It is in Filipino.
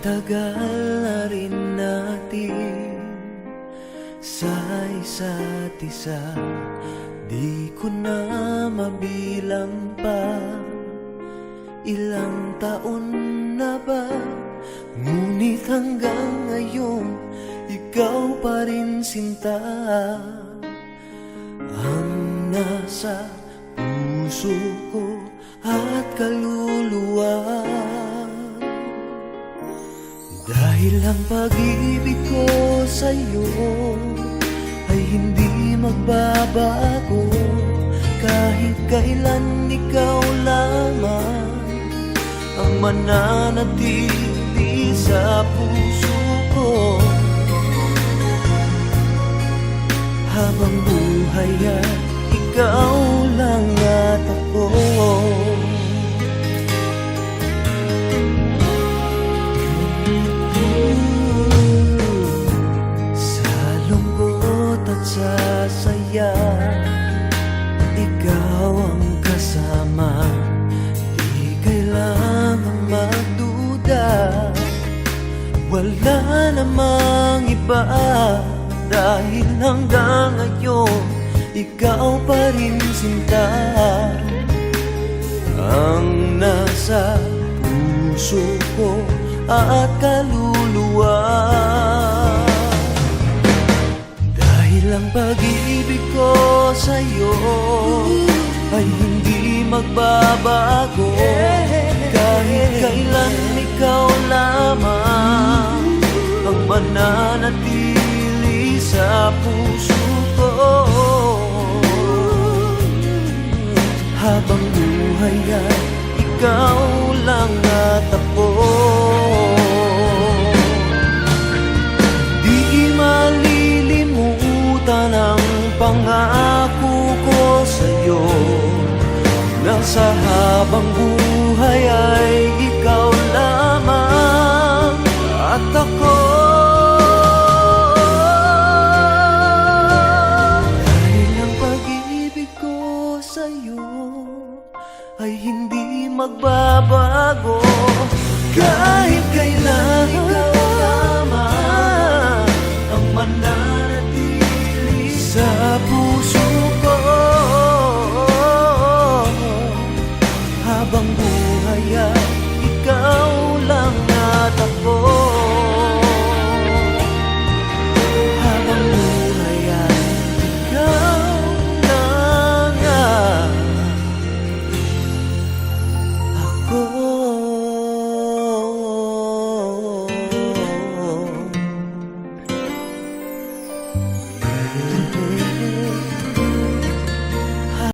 tagal na rin natin sa isa't isa, di ko na mabilang pa. Ilang taon na ba? Ngunit hanggang ngayon, ikaw pa rin sinta ang nasa puso ko at kaluluwa. Dahil ang pag-ibig ko sa'yo ay hindi magbabago, kahit kailan ikaw lamang ang mananatili sa puso ko. Habang buhay ay ikaw lang at ako. Sa lungkot at sa saya, ikaw ang kasama. Di kailangang magduda, wala namang iba. Dahil hanggang ngayon, ikaw pa rin sinta ang nasa puso ko at kaluluwa. Dahil ang pag-ibig ko sa'yo ay hindi magbabago, kahit kailan ikaw lamang ang mananatili sa puso ko. Habang buhay ay ikaw lang at ako. Di malilimutan ang pangako ko sa'yo, na sa habang buhay ay ikaw lamang at ako. Dahil ang pag-ibig ko sa'yo ay hindi magbabago, kahit kailan ikaw lamang ang mananatili sa puso ko. Habang buhay ay ikaw lang at ako.